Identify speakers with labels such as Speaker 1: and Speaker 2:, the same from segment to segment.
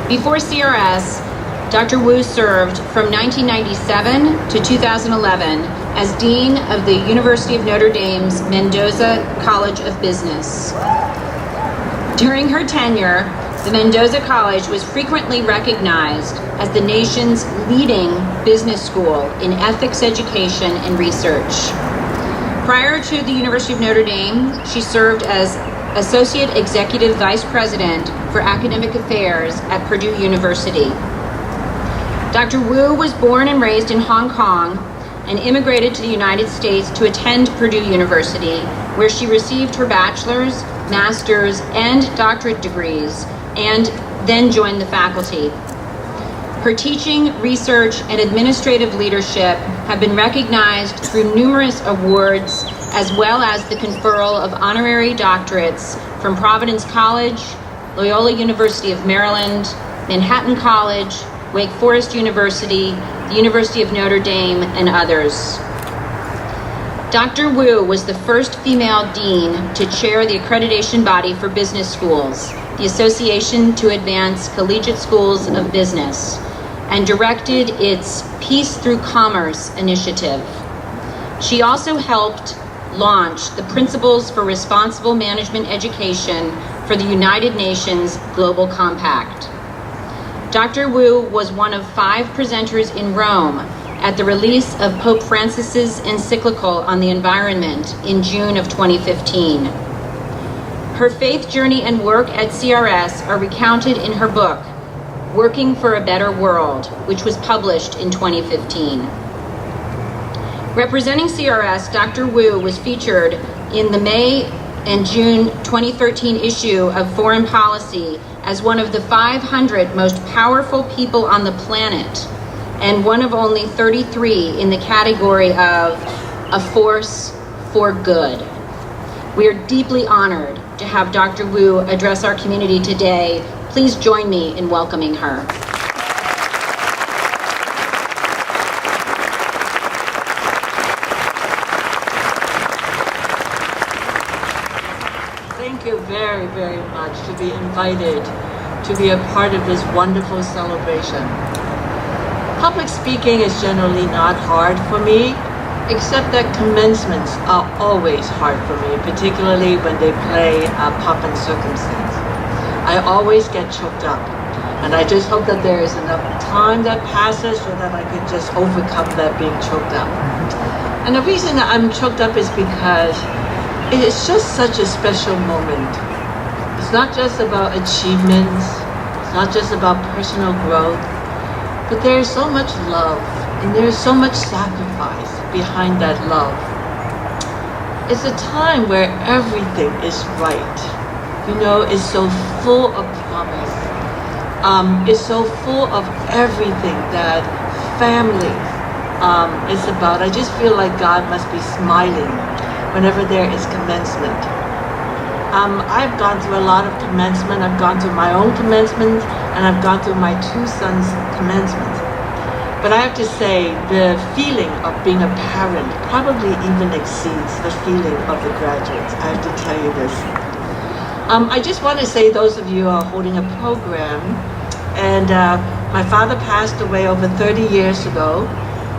Speaker 1: Before CRS, Dr. Wu served from 1997 to 2011 as Dean of the University of Notre Dame's Mendoza College of Business. During her tenure, the Mendoza College was frequently recognized as the nation's leading business school in ethics education and research. Prior to the University of Notre Dame, she served as Associate Executive Vice President for Academic Affairs at Purdue University. Dr. Wu was born and raised in Hong Kong and immigrated to the United States to attend Purdue University, where she received her bachelor's, master's, and doctorate degrees, and then joined the faculty. Her teaching, research, and administrative leadership have been recognized through numerous awards, as well as the conferral of honorary doctorates from Providence College, Loyola University of Maryland, Manhattan College, Wake Forest University, the University of Notre Dame, and others. Dr. Wu was the first female dean to chair the accreditation body for business schools, the Association to Advance Collegiate Schools of Business, and directed its Peace Through Commerce initiative. She also helped launch the Principles for Responsible Management Education for the United Nations Global Compact. Dr. Wu was one of 5 presenters in Rome at the release of Pope Francis's encyclical on the environment in June of 2015. Her faith journey and work at CRS are recounted in her book, Working for a Better World, which was published in 2015. Representing CRS, Dr. Wu was featured in the May and June 2013 issue of Foreign Policy as one of the 500 most powerful people on the planet, and one of only 33 in the category of a force for good. We are deeply honored to have Dr. Wu address our community today. Please join me in welcoming her.
Speaker 2: Thank you very, very much to be invited to be a part of this wonderful celebration. Public speaking is generally not hard for me, except that commencements are always hard for me, particularly when they play pomp and circumstance. I always get choked up, and I just hope that there is enough time that passes so that I can just overcome that being choked up. And the reason that I'm choked up is because it is just such a special moment. It's not just about achievements, it's not just about personal growth, but there is so much love, and there is so much sacrifice behind that love. It's a time where everything is right. You know, it's so full of promise. It's so full of everything that family is about. I just feel like God must be smiling whenever there is commencement. I've gone through a lot of commencement. I've gone through my own commencement, and I've gone through my 2 sons' commencement. But I have to say, the feeling of being a parent probably even exceeds the feeling of the graduates. I have to tell you this. I just want to say, those of you who are holding a program, and my father passed away over 30 years ago,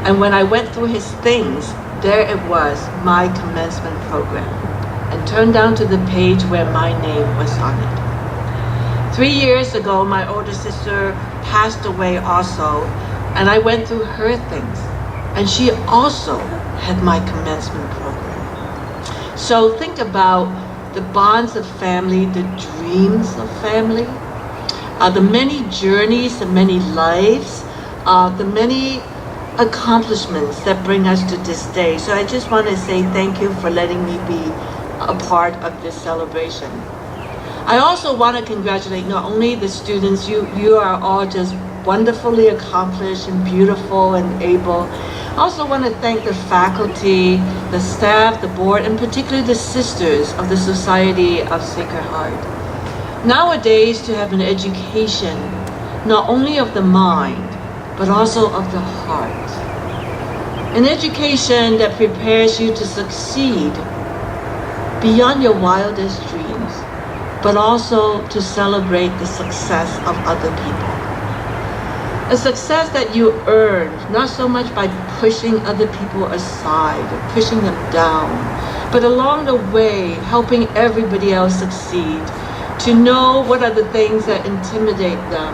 Speaker 2: and when I went through his things, there it was, my commencement program, and turned down to the page where my name was on it. 3 years ago, my older sister passed away also, and I went through her things, and she also had my commencement program. So think about the bonds of family, the dreams of family, the many journeys, the many lives, the many accomplishments that bring us to this day. So I just want to say thank you for letting me be a part of this celebration. I also want to congratulate not only the students, you are all just wonderfully accomplished and beautiful and able. I also want to thank the faculty, the staff, the board, and particularly the sisters of the Society of Sacred Heart. Nowadays, to have an education, not only of the mind, but also of the heart. An education that prepares you to succeed beyond your wildest dreams, but also to celebrate the success of other people. A success that you earn, not so much by pushing other people aside or pushing them down, but along the way, helping everybody else succeed, to know what are the things that intimidate them,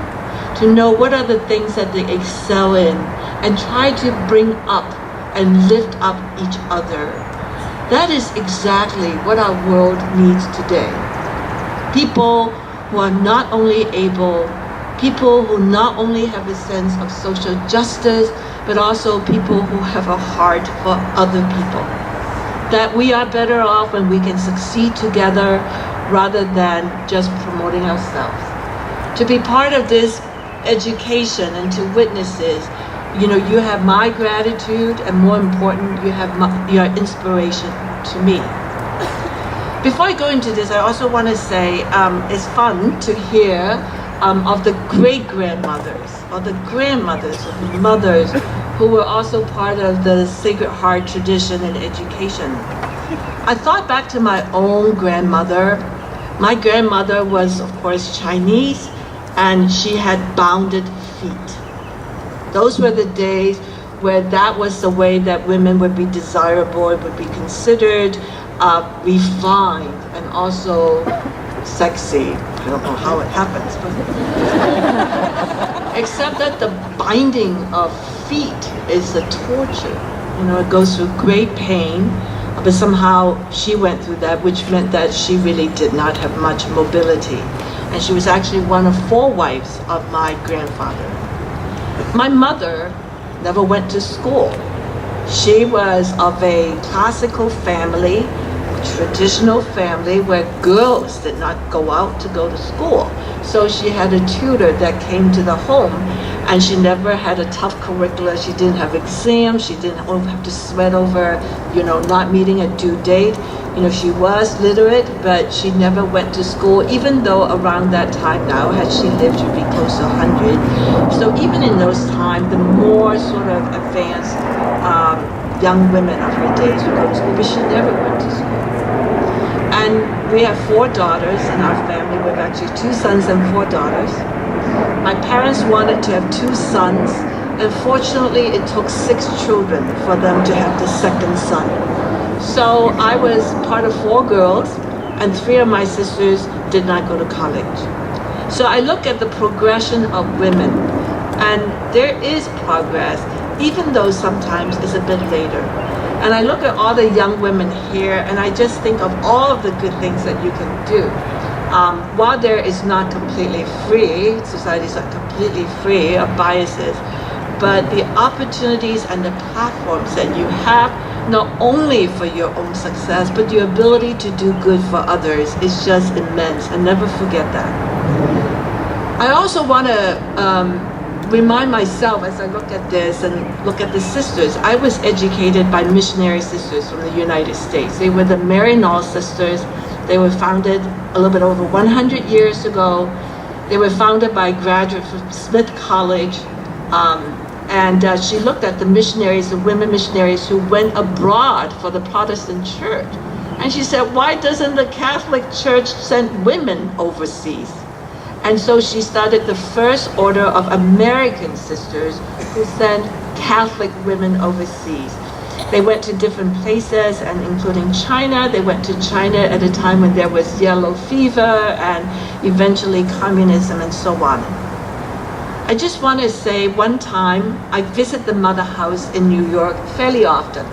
Speaker 2: to know what are the things that they excel in, and try to bring up and lift up each other. That is exactly what our world needs today. People who are not only able, people who not only have a sense of social justice, but also people who have a heart for other people. That we are better off when we can succeed together rather than just promoting ourselves. To be part of this education and to witness this, you know, you have my gratitude, and more important, you have your inspiration to me. Before I go into this, I also want to say it's fun to hear of the great-grandmothers or the grandmothers or the mothers who were also part of the Sacred Heart tradition and education. I thought back to my own grandmother. My grandmother was, of course, Chinese, and she had bounded feet. Those were the days where that was the way that women would be desirable, it would be considered refined and also sexy. I don't know how it happens, but except that the binding of feet is a torture. You know, it goes through great pain, but somehow she went through that, which meant that she really did not have much mobility. And she was actually one of 4 wives of my grandfather. My mother never went to school. She was of a classical family, traditional family where girls did not go out to go to school. So she had a tutor that came to the home, and she never had a tough curricula. She didn't have exams. She didn't have to sweat over, you know, not meeting a due date. You know, she was literate, but she never went to school, even though around that time now, had she lived, she'd be close to 100. So even in those times, the more sort of advanced young women of her days would go to school, but she never went to school. And we have 4 daughters in our family. We have actually 2 sons and 4 daughters. My parents wanted to have 2 sons, and fortunately it took 6 children for them to have the second son. So I was part of 4 girls, and 3 of my sisters did not go to college. So I look at the progression of women, and there is progress, even though sometimes it's a bit later. And I look at all the young women here, and I just think of all of the good things that you can do. While there is not completely free, society is not completely free of biases, but the opportunities and the platforms that you have, not only for your own success, but your ability to do good for others is just immense, and never forget that. I also want to remind myself as I look at this and look at the sisters. I was educated by missionary sisters from the United States. They were the Maryknoll sisters. They were founded a little bit over 100 years ago. They were founded by a graduate from Smith College. And she looked at the missionaries, the women missionaries who went abroad for the Protestant church. And she said, why doesn't the Catholic Church send women overseas? And so she started the first order of American sisters who sent Catholic women overseas. They went to different places, and including China. They went to China at a time when there was yellow fever and eventually communism and so on. I just want to say, one time I visit the Mother House in New York fairly often.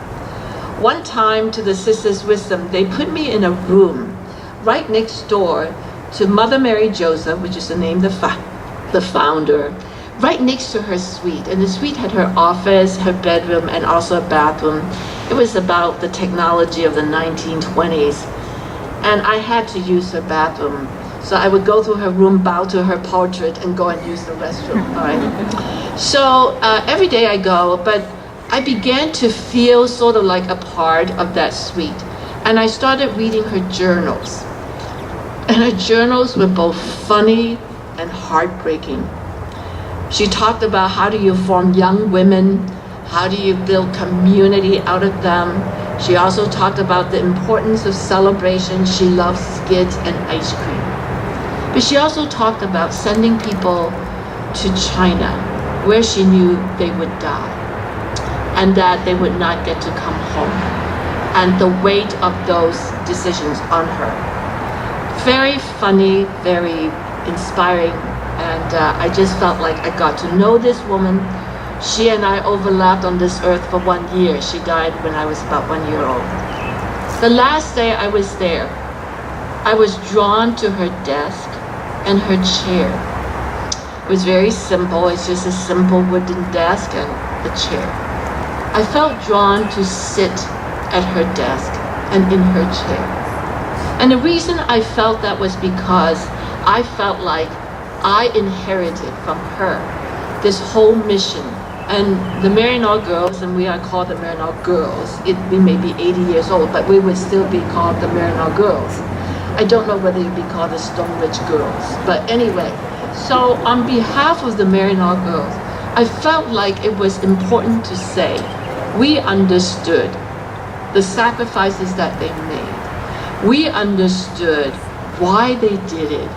Speaker 2: One time, to the Sisters' wisdom, they put me in a room right next door to Mother Mary Joseph, which is the name of the founder, right next to her suite. And the suite had her office, her bedroom, and also a bathroom. It was about the technology of the 1920s. And I had to use her bathroom. So I would go through her room, bow to her portrait, and go and use the restroom. All right. So every day I go, but I began to feel sort of like a part of that suite. And I started reading her journals. And her journals were both funny and heartbreaking. She talked about how do you form young women, how do you build community out of them. She also talked about the importance of celebration. She loves skids and ice cream. But she also talked about sending people to China where she knew they would die and that they would not get to come home, and the weight of those decisions on her. Very funny, very inspiring, and I just felt like I got to know this woman. She and I overlapped on this earth for 1 year. She died when I was about 1 year old. The last day I was there, I was drawn to her desk and her chair. It was very simple. It's just a simple wooden desk and a chair. I felt drawn to sit at her desk and in her chair. And the reason I felt that was because I felt like I inherited from her this whole mission. And the Maryknoll girls, and we are called the Maryknoll girls, we may be 80 years old, but we would still be called the Maryknoll girls. I don't know whether you'd be called the Stonebridge girls, but anyway. So on behalf of the Maryknoll girls, I felt like it was important to say we understood the sacrifices that they made. We understood why they did it.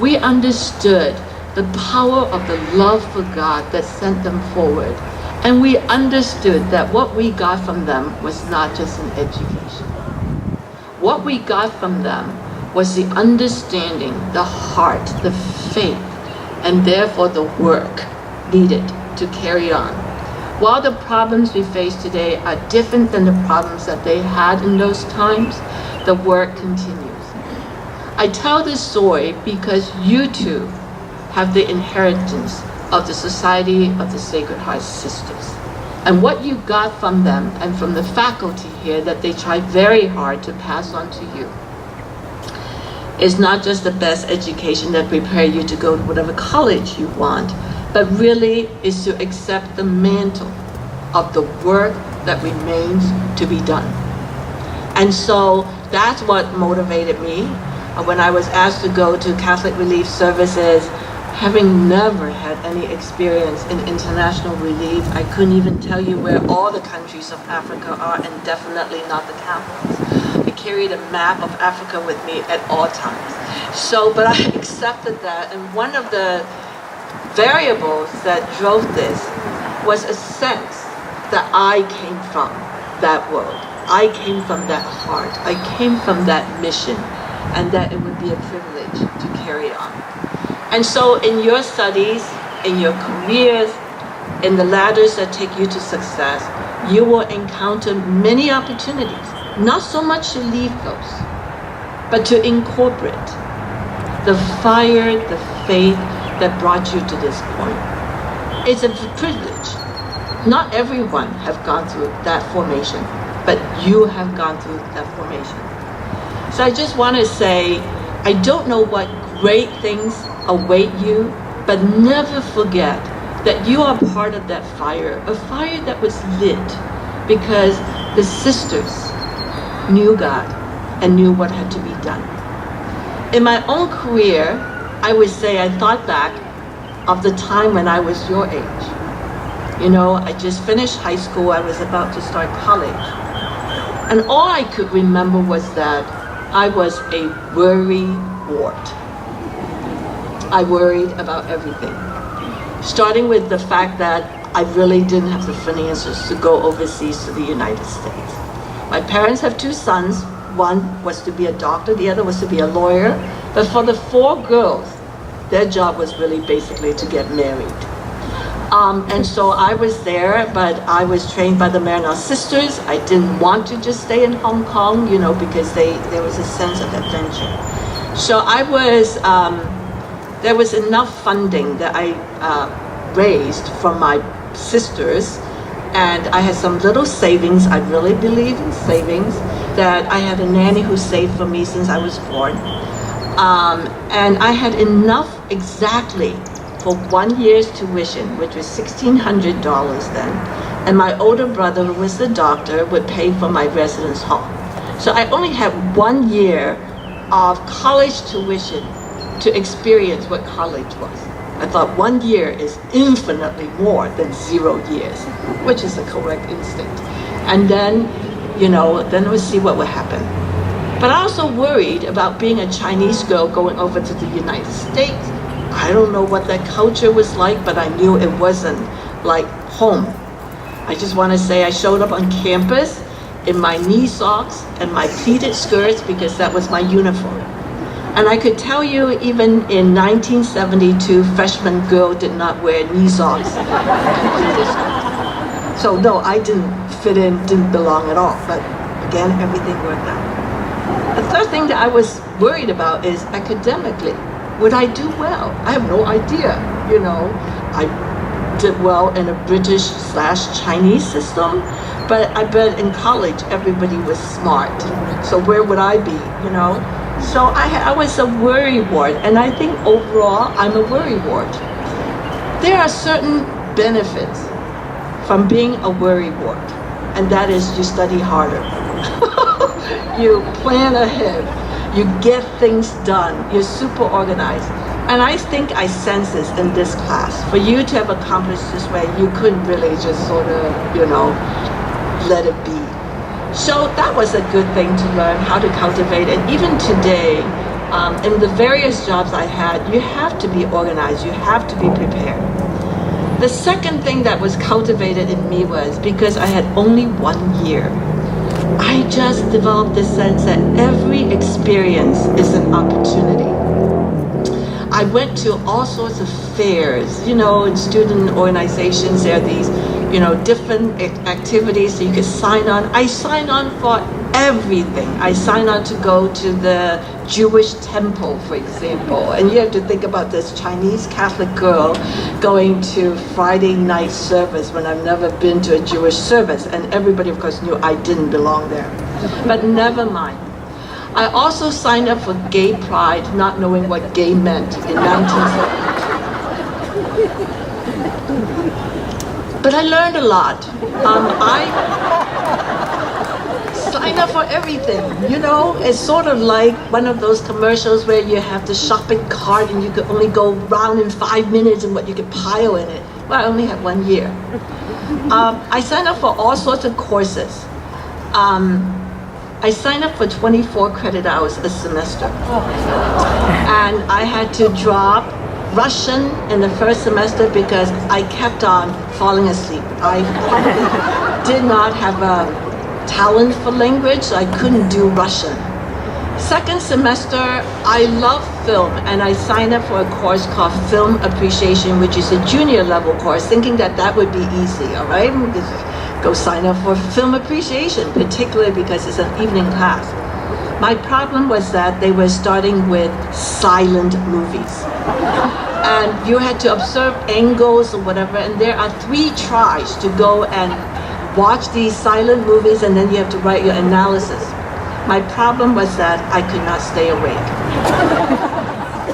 Speaker 2: We understood the power of the love for God that sent them forward. And we understood that what we got from them was not just an education. What we got from them was the understanding, the heart, the faith, and therefore the work needed to carry on. While the problems we face today are different than the problems that they had in those times, the work continues. I tell this story because you too have the inheritance of the Society of the Sacred Heart Sisters. And what you got from them and from the faculty here that they try very hard to pass on to you is not just the best education that prepare you to go to whatever college you want, but really is to accept the mantle of the work that remains to be done. And so that's what motivated me. When I was asked to go to Catholic Relief Services, having never had any experience in international relief, I couldn't even tell you where all the countries of Africa are, and definitely not the capitals. I carried a map of Africa with me at all times. So, but I accepted that, and one of the variables that drove this was a sense that I came from that world. I came from that heart. I came from that mission, and that it would be a privilege to carry on. And so in your studies, in your careers, in the ladders that take you to success, you will encounter many opportunities, not so much to leave those, but to incorporate the fire, the faith that brought you to this point. It's a privilege. Not everyone have gone through that formation, but you have gone through that formation. So I just want to say, I don't know what great things await you, but never forget that you are part of that fire, a fire that was lit because the sisters knew God and knew what had to be done. In my own career, I would say I thought back of the time when I was your age. You know, I just finished high school, I was about to start college. And all I could remember was that I was a worry wart. I worried about everything. Starting with the fact that I really didn't have the finances to go overseas to the United States. My parents have 2 sons. One was to be a doctor, the other was to be a lawyer. But for the 4 girls, their job was really basically to get married. And so I was there, but I was trained by the Maryknoll sisters. I didn't want to just stay in Hong Kong, you know, because there was a sense of adventure. So I was, there was enough funding that I raised from my sisters, and I had some little savings. I really believe in savings, that I had a nanny who saved for me since I was born. And I had enough exactly for 1 year's tuition, which was $1,600 then. And my older brother, who was the doctor, would pay for my residence hall. So I only had 1 year of college tuition to experience what college was. I thought 1 year is infinitely more than 0 years, which is the correct instinct. And then, you know, then we'll see what would happen. But I also worried about being a Chinese girl going over to the United States. I don't know what that culture was like, but I knew it wasn't like home. I just want to say I showed up on campus in my knee socks and my pleated skirts because that was my uniform. And I could tell you, even in 1972, freshman girl did not wear knee socks. So no, I didn't fit in, didn't belong at all. But again, everything worked out. The third thing that I was worried about is academically. Would I do well? I have no idea. You know, I did well in a British/Chinese system, but I bet in college everybody was smart. So where would I be? You know. So I was a worrywart, and I think overall I'm a worrywart. There are certain benefits from being a worrywart, and that is you study harder. You plan ahead, you get things done, you're super organized. And I think I sense this in this class. For you to have accomplished this way, you couldn't really just sort of, you know, let it be. So that was a good thing to learn how to cultivate. And even today, in the various jobs I had, you have to be organized, you have to be prepared. The second thing that was cultivated in me was because I had only 1 year, I just developed this sense that every experience is an opportunity. I went to all sorts of fairs, you know, in student organizations, there are these, you know, different activities that you could sign on. I signed on for everything. I signed on to go to the Jewish temple, for example. And you have to think about this Chinese Catholic girl going to Friday night service when I've never been to a Jewish service. And everybody, of course, knew I didn't belong there. But never mind. I also signed up for gay pride, not knowing what gay meant in 1972. But I learned a lot. I signed up for everything, you know? It's sort of like one of those commercials where you have the shopping cart and you could only go round in 5 minutes and what you could pile in it. Well, I only had 1 year. I signed up for all sorts of courses. I signed up for 24 credit hours a semester. And I had to drop Russian in the first semester because I kept on falling asleep. I probably did not have a talent for language, so I couldn't do Russian. Second semester, I love film, and I signed up for a course called Film Appreciation, which is a junior level course, thinking that that would be easy, all right? Go sign up for Film Appreciation, particularly because it's an evening class. My problem was that they were starting with silent movies. And you had to observe angles or whatever, and there are 3 tries to go and watch these silent movies, and then you have to write your analysis. My problem was that I could not stay awake.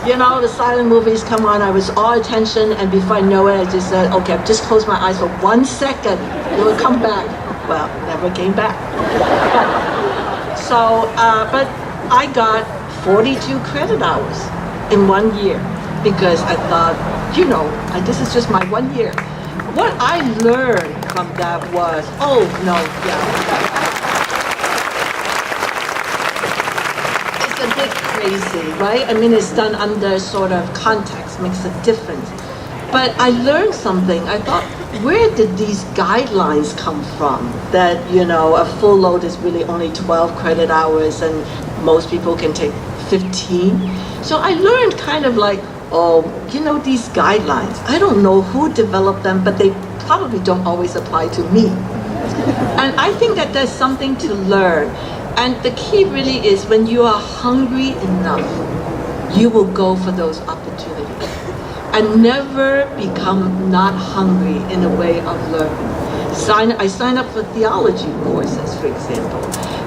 Speaker 2: You know, the silent movies come on, I was all attention, and before I know it, I just said, okay, just close my eyes for 1 second, it will come back. Well, never came back. So, but I got 42 credit hours in 1 year because I thought, you know, this is just my 1 year. What I learned from that was, oh no, yeah. It's a bit crazy, right? I mean, it's done under sort of context, makes a difference. But I learned something. I thought, where did these guidelines come from? That, you know, a full load is really only 12 credit hours and most people can take 15. So I learned kind of like, oh, you know, these guidelines, I don't know who developed them, but they probably don't always apply to me. And I think that there's something to learn. And the key really is when you are hungry enough, you will go for those opportunities. And never become not hungry in a way of learning. I signed up for theology courses, for example,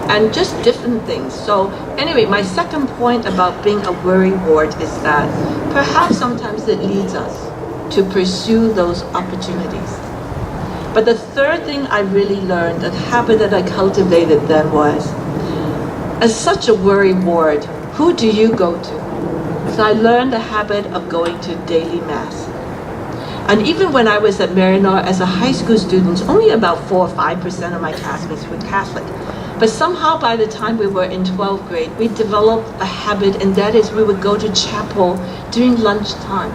Speaker 2: and just different things. So anyway, my second point about being a worrywart is that perhaps sometimes it leads us to pursue those opportunities. But the third thing I really learned, a habit that I cultivated then was, as such a worrywart, who do you go to? So I learned the habit of going to daily mass. And even when I was at Maryknoll as a high school student, only about 4 or 5% of my classmates were Catholic. But somehow by the time we were in 12th grade, we developed a habit, and that is we would go to chapel during lunchtime.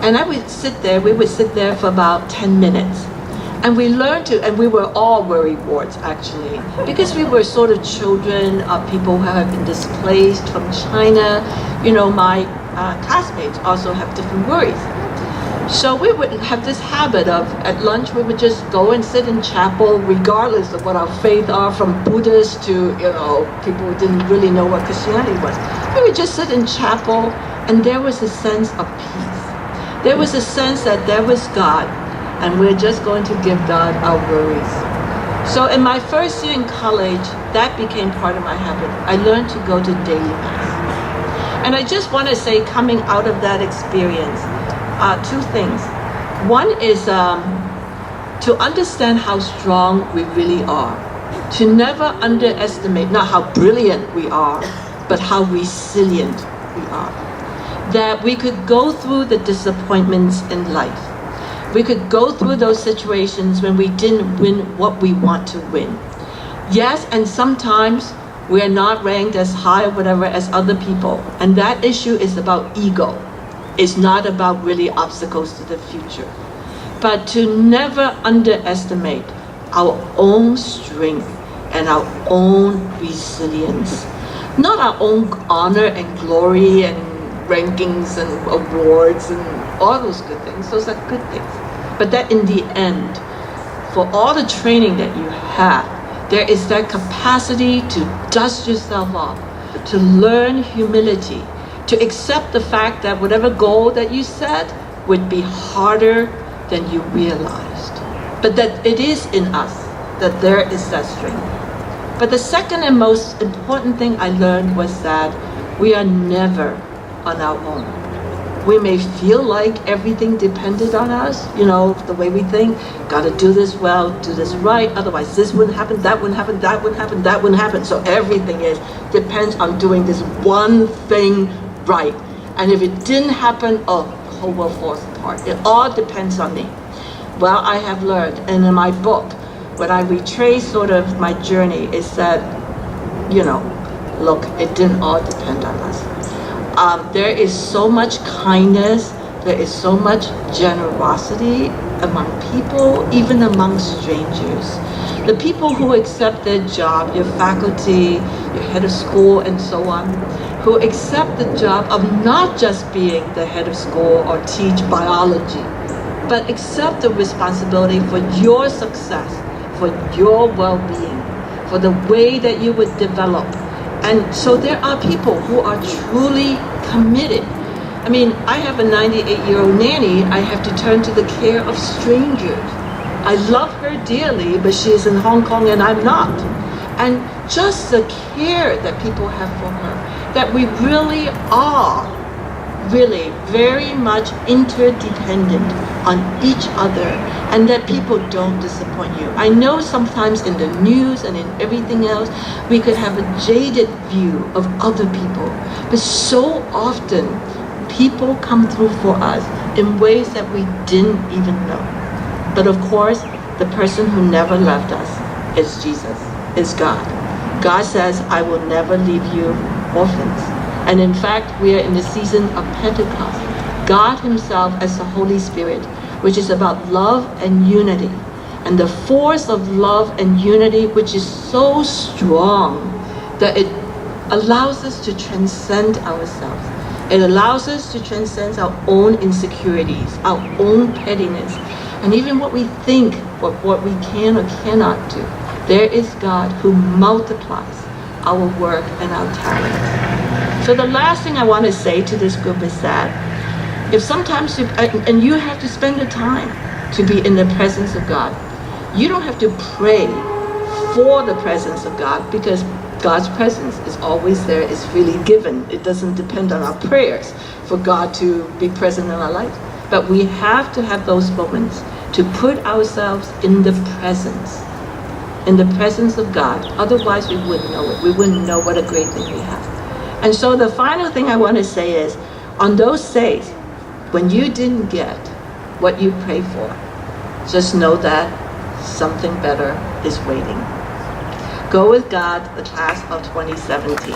Speaker 2: And we would sit there for about 10 minutes. And we learned to, and we were all worrywarts actually, because we were sort of children of people who have been displaced from China. You know, my classmates also have different worries. So we would have this habit of, at lunch, we would just go and sit in chapel, regardless of what our faith are, from Buddhists to, you know, people who didn't really know what Christianity was. We would just sit in chapel, and there was a sense of peace. There was a sense that there was God, and we're just going to give God our worries. So in my first year in college, that became part of my habit. I learned to go to daily mass. And I just want to say, coming out of that experience, two things. One is to understand how strong we really are. To never underestimate, not how brilliant we are, but how resilient we are. That we could go through the disappointments in life. We could go through those situations when we didn't win what we want to win. Yes, and sometimes we are not ranked as high or whatever as other people. And that issue is about ego. It's not about really obstacles to the future. But to never underestimate our own strength and our own resilience. Not our own honor and glory and rankings and awards and all those good things. Those are good things. But that in the end, for all the training that you have, there is that capacity to dust yourself off, to learn humility, to accept the fact that whatever goal that you set would be harder than you realized. But that it is in us, that there is that strength. But the second and most important thing I learned was that we are never on our own. We may feel like everything depended on us, you know, the way we think, gotta do this well, do this right, otherwise this wouldn't happen, that wouldn't happen, that wouldn't happen, that wouldn't happen. So everything depends on doing this one thing right. And if it didn't happen, oh, the whole world falls apart. It all depends on me. Well, I have learned, and in my book, when I retrace sort of my journey, is that, you know, look, it didn't all depend on us. There is so much kindness, there is so much generosity among people, even among strangers. The people who accept their job, your faculty, your head of school, and so on, who accept the job of not just being the head of school or teach biology, but accept the responsibility for your success, for your well-being, for the way that you would develop. And so there are people who are truly committed. I mean, I have a 98-year-old nanny. I have to turn to the care of strangers. I love her dearly, but she is in Hong Kong and I'm not. And just the care that people have for her, that we really are really very much interdependent on each other, and that people don't disappoint you. I know sometimes in the news and in everything else, we could have a jaded view of other people, but so often people come through for us in ways that we didn't even know. But of course, the person who never left us is Jesus, is God. God says, I will never leave you orphans. And in fact, we are in the season of Pentecost. God himself as the Holy Spirit, which is about love and unity. And the force of love and unity, which is so strong that it allows us to transcend ourselves. It allows us to transcend our own insecurities, our own pettiness, and even what we think, what we can or cannot do. There is God who multiplies our work and our talent. So the last thing I want to say to this group is that if sometimes and you have to spend the time to be in the presence of God. You don't have to pray for the presence of God, because God's presence is always there, it's freely given. It doesn't depend on our prayers for God to be present in our life. But we have to have those moments to put ourselves in the presence of God. Otherwise, we wouldn't know it. We wouldn't know what a great thing we have. And so the final thing I want to say is, on those days when you didn't get what you prayed for, just know that something better is waiting. Go with God, the class of 2017.